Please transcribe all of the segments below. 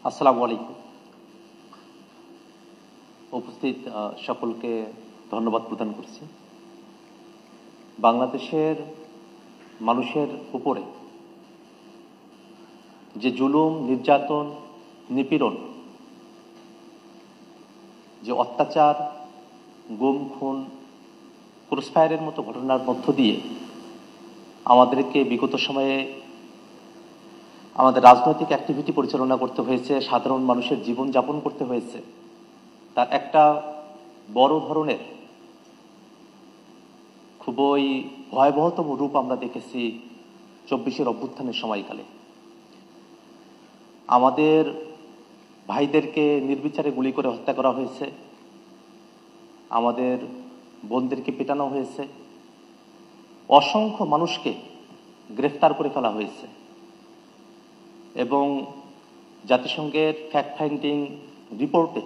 আসসালামু আলাইকুম। উপস্থিত সকলকে ধন্যবাদ প্রদান করছি। বাংলাদেশের মানুষের উপরে যে জুলুম, নির্যাতন, নিপীড়ন, যে অত্যাচার, গুম, খুন, ক্রসফায়ারের মতো ঘটনার মধ্য দিয়ে আমাদেরকে বিগত সময়ে আমাদের রাজনৈতিক অ্যাক্টিভিটি পরিচালনা করতে হয়েছে, সাধারণ মানুষের জীবন যাপন করতে হয়েছে, তার একটা বড় ধরনের খুবই ভয়াবহতম রূপ আমরা দেখেছি ২৪ অভ্যুত্থানের সময়কালে। আমাদের ভাইদেরকে নির্বিচারে গুলি করে হত্যা করা হয়েছে, আমাদের বোনদেরকে পেটানো হয়েছে, অসংখ্য মানুষকে গ্রেফতার করে ফেলা হয়েছে এবং জাতিসংঘের ফ্যাক্ট ফাইন্ডিং রিপোর্টে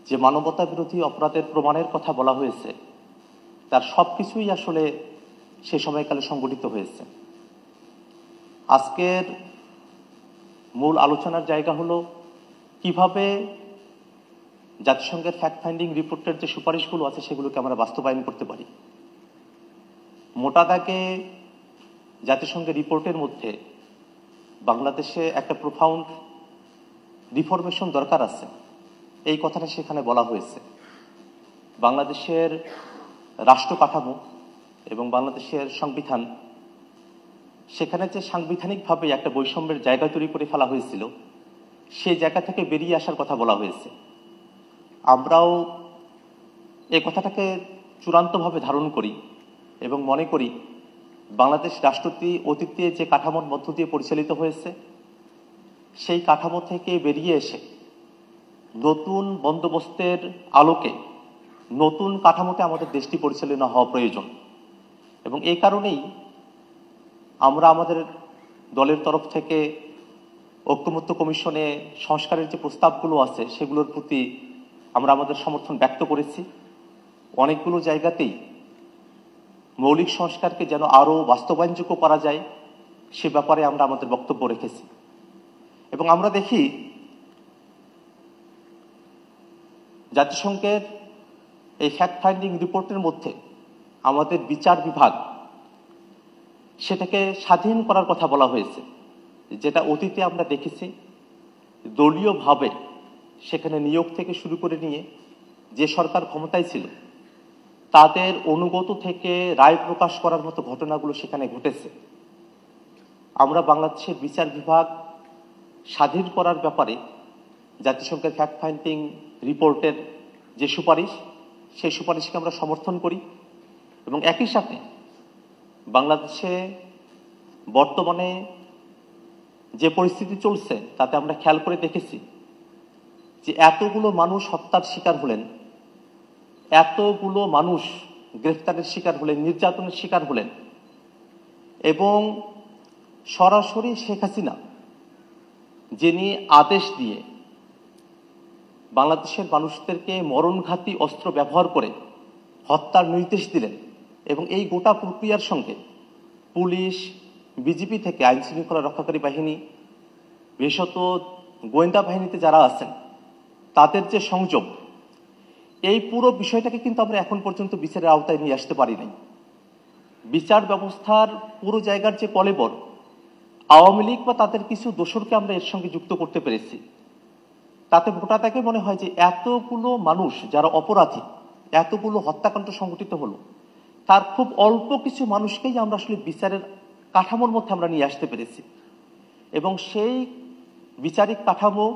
যে মানবতা বিরোধী অপরাধের প্রমাণের কথা বলা হয়েছে তার সব কিছুই আসলে সে সময়কালে সংগঠিত হয়েছে। আজকের মূল আলোচনার জায়গা হলো কিভাবে জাতিসংঘের ফ্যাক্ট ফাইন্ডিং রিপোর্টের যে সুপারিশগুলো আছে সেগুলোকে আমরা বাস্তবায়ন করতে পারি। মোটা দাগে জাতিসংঘের রিপোর্টের মধ্যে বাংলাদেশে একটা প্রোফাউন্ড রিফরমেশন দরকার আছে, এই কথাটা সেখানে বলা হয়েছে। বাংলাদেশের রাষ্ট্র কাঠামো এবং বাংলাদেশের সংবিধান, সেখানে যে সাংবিধানিকভাবে একটা বৈষম্যের জায়গা তৈরি করে ফেলা হয়েছিল সেই জায়গা থেকে বেরিয়ে আসার কথা বলা হয়েছে। আমরাও এই কথাটাকে চূড়ান্তভাবে ধারণ করি এবং মনে করি বাংলাদেশ রাষ্ট্রটি অতীতে যে কাঠামোর মধ্য দিয়ে পরিচালিত হয়েছে সেই কাঠামো থেকে বেরিয়ে এসে নতুন বন্দোবস্তের আলোকে নতুন কাঠামোতে আমাদের দেশটি পরিচালনা হওয়া প্রয়োজন। এবং এই কারণেই আমরা আমাদের দলের তরফ থেকে ঐকমত্য কমিশনে সংস্কারের যে প্রস্তাবগুলো আছে সেগুলোর প্রতি আমরা আমাদের সমর্থন ব্যক্ত করেছি। অনেকগুলো জায়গাতেই মৌলিক সংস্কারকে যেন আরও বাস্তবায়নযোগ্য করা যায় সে ব্যাপারে আমরা আমাদের বক্তব্য রেখেছি। এবং আমরা দেখি জাতিসংঘের এই ফ্যাক্ট ফাইন্ডিং রিপোর্টের মধ্যে আমাদের বিচার বিভাগ সেটাকে স্বাধীন করার কথা বলা হয়েছে, যেটা অতীতে আমরা দেখেছি দলীয়ভাবে সেখানে নিয়োগ থেকে শুরু করে নিয়ে যে সরকার ক্ষমতায় ছিল তাদের অনুগত থেকে রায় প্রকাশ করার মতো ঘটনাগুলো সেখানে ঘটেছে। আমরা বাংলাদেশের বিচার বিভাগ স্বাধীন করার ব্যাপারে জাতিসংঘের ফ্যাক্ট ফাইন্ডিং রিপোর্টের যে সুপারিশ সেই সুপারিশকে আমরা সমর্থন করি। এবং একই সাথে বাংলাদেশে বর্তমানে যে পরিস্থিতি চলছে তাতে আমরা খেয়াল করে দেখেছি যে এতগুলো মানুষ হত্যার শিকার হলেন, এতগুলো মানুষ গ্রেফতারের শিকার হলেন, নির্যাতনের শিকার হলেন এবং সরাসরি শেখ হাসিনা যিনি আদেশ দিয়ে বাংলাদেশের মানুষদেরকে মরণঘাতী অস্ত্র ব্যবহার করে হত্যার নির্দেশ দিলেন এবং এই গোটা প্রক্রিয়ার সঙ্গে পুলিশ, বিজিবি থেকে আইন শৃঙ্খলা রক্ষাকারী বাহিনী, বিশেষত গোয়েন্দা বাহিনীতে যারা আছেন তাদের যে সংযোগ, এই পুরো বিষয়টাকে কিন্তু আমরা এখন পর্যন্ত বিচারের আওতায় নিয়ে আসতে পারি নাই। বিচার ব্যবস্থার পুরো জায়গার যে কলেবর আওয়ামী লীগ বা তাদের কিছু দোসরকে আমরা এর সঙ্গে যুক্ত করতে পেরেছি, তাতে মোটা তাকে মনে হয় যে এতগুলো মানুষ যারা অপরাধী, এতগুলো হত্যাকাণ্ড সংঘটিত হলো, তার খুব অল্প কিছু মানুষকেই আমরা আসলে বিচারের কাঠামোর মধ্যে আমরা নিয়ে আসতে পেরেছি। এবং সেই বিচারিক কাঠামো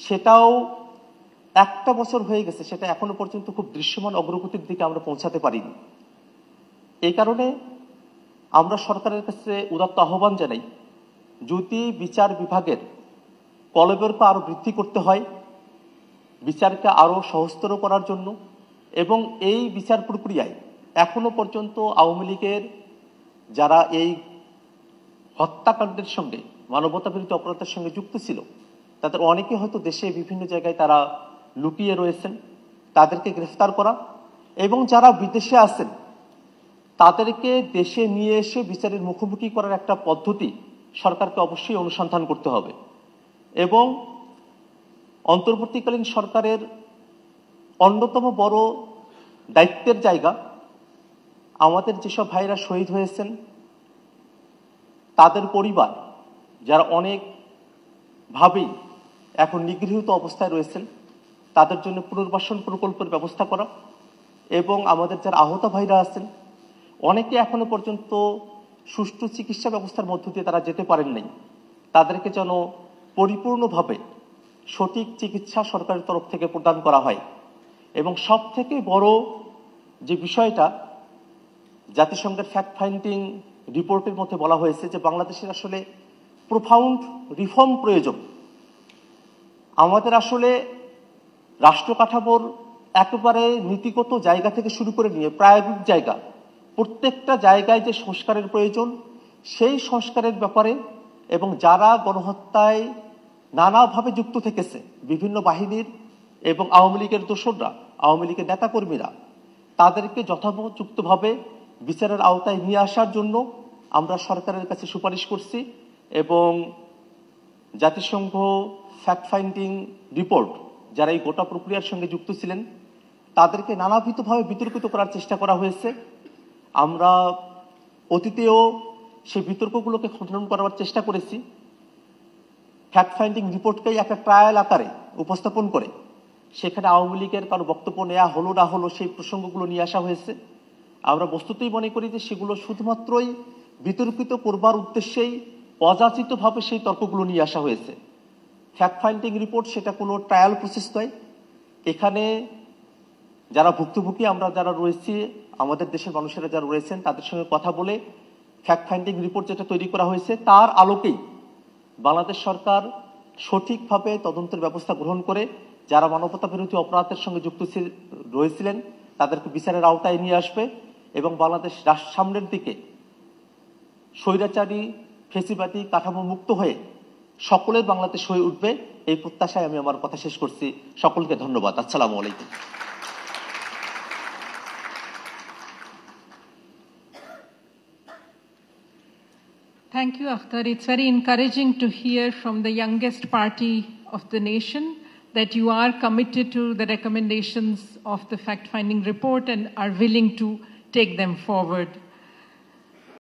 সেটাও একটা বছর হয়ে গেছে, সেটা এখনো পর্যন্ত খুব দৃশ্যমান অগ্রগতির দিকে আমরা পৌঁছাতে পারিনি। এই কারণে আমরা সরকারের কাছে উদাত্ত আহ্বান জানাই, যদি বিচার বিভাগের কলেবরকে আরো বৃদ্ধি করতে হয়, বিচারকে আরো সহজতর করার জন্য, এবং এই বিচার প্রক্রিয়ায় এখনো পর্যন্ত আওয়ামী লীগের যারা এই হত্যাকাণ্ডের সঙ্গে, মানবতা বিরোধী অপরাধের সঙ্গে যুক্ত ছিল তাদের অনেকে হয়তো দেশে বিভিন্ন জায়গায় তারা লুকিয়ে রয়েছেন, তাদেরকে গ্রেফতার করা এবং যারা বিদেশে আছেন তাদেরকে দেশে নিয়ে এসে বিচারের মুখোমুখি করার একটা পদ্ধতি সরকারকে অবশ্যই অনুসন্ধান করতে হবে। এবং অন্তর্বর্তীকালীন সরকারের অন্যতম বড় দায়িত্বের জায়গা আমাদের যেসব ভাইরা শহীদ হয়েছেন তাদের পরিবার যারা অনেকভাবেই এখন নিগৃহীত অবস্থায় রয়েছেন তাদের জন্য পুনর্বাসন প্রকল্পের ব্যবস্থা করা এবং আমাদের যারা আহত ভাইরা আছেন অনেকে এখনো পর্যন্ত সুষ্ঠু চিকিৎসা ব্যবস্থার মধ্য দিয়ে তারা যেতে পারেন নাই, তাদেরকে যেন পরিপূর্ণভাবে সঠিক চিকিৎসা সরকারের তরফ থেকে প্রদান করা হয়। এবং সব থেকে বড় যে বিষয়টা জাতিসংঘের ফ্যাক্ট ফাইন্ডিং রিপোর্টের মধ্যে বলা হয়েছে যে বাংলাদেশের আসলে প্রোফাউন্ড রিফর্ম প্রয়োজন। আমাদের আসলে রাষ্ট্র কাঠামোর একেবারে নীতিগত জায়গা থেকে শুরু করে নিয়ে প্রায়োগিক জায়গা প্রত্যেকটা জায়গায় যে সংস্কারের প্রয়োজন সেই সংস্কারের ব্যাপারে এবং যারা গণহত্যায় নানাভাবে যুক্ত থেকেছে বিভিন্ন বাহিনীর এবং আওয়ামী লীগের দোসররা, আওয়ামী লীগের নেতাকর্মীরা, তাদেরকে যথাযথভাবে বিচারের আওতায় নিয়ে আসার জন্য আমরা সরকারের কাছে সুপারিশ করছি এবং জাতিসংঘ ফ্যাক্ট ফাইন্ডিং রিপোর্ট যারা এই গোটা প্রক্রিয়ার সঙ্গে যুক্ত ছিলেন তাদেরকে নানাবিধভাবে বিতর্কিত করার চেষ্টা করা হয়েছে। আমরা অতীতেও সেই বিতর্কগুলোকে খণ্ডন করার চেষ্টা করেছি। ফ্যাক্ট ফাইন্ডিং রিপোর্টকেই একটা ট্রায়াল আকারে উপস্থাপন করে সেখানে আওয়ামী লীগের কারো বক্তব্য নেওয়া হলো না হলো সেই প্রসঙ্গগুলো নিয়ে আসা হয়েছে। আমরা বস্তুতেই মনে করি যে সেগুলো শুধুমাত্রই বিতর্কিত করবার উদ্দেশ্যেই অযাচিতভাবে সেই তর্কগুলো নিয়ে আসা হয়েছে। ফ্যাক্ট ফাইন্ডিং রিপোর্ট সেটা কোনো ট্রায়াল প্রসেস নয়। এখানে যারা ভুক্তভোগী আমরা যারা রয়েছি, আমাদের দেশের মানুষেরা যারা রয়েছেন তাদের সঙ্গে কথা বলে ফ্যাক্ট ফাইন্ডিং রিপোর্ট যেটা তৈরি করা হয়েছে তার আলোকেই বাংলাদেশ সরকার সঠিকভাবে তদন্তের ব্যবস্থা গ্রহণ করে যারা মানবতা বিরোধী অপরাধের সঙ্গে যুক্ত রয়েছিলেন তাদেরকে বিচারের আওতায় নিয়ে আসবে এবং বাংলাদেশ সামনের দিকে স্বৈরাচারী ফেসিবাদী কাঠামো মুক্ত হয়ে সকলের বাংলাদেশ হয়ে উঠবে এই প্রত্যাশায় আমি আমার কথা শেষ করছি। সকলকে ধন্যবাদ। আসসালামু আলাইকুম। Thank you, Akhtar. It's very encouraging to hear from the youngest party of the nation that you are committed to the recommendations of the fact-finding report and are willing to take them forward.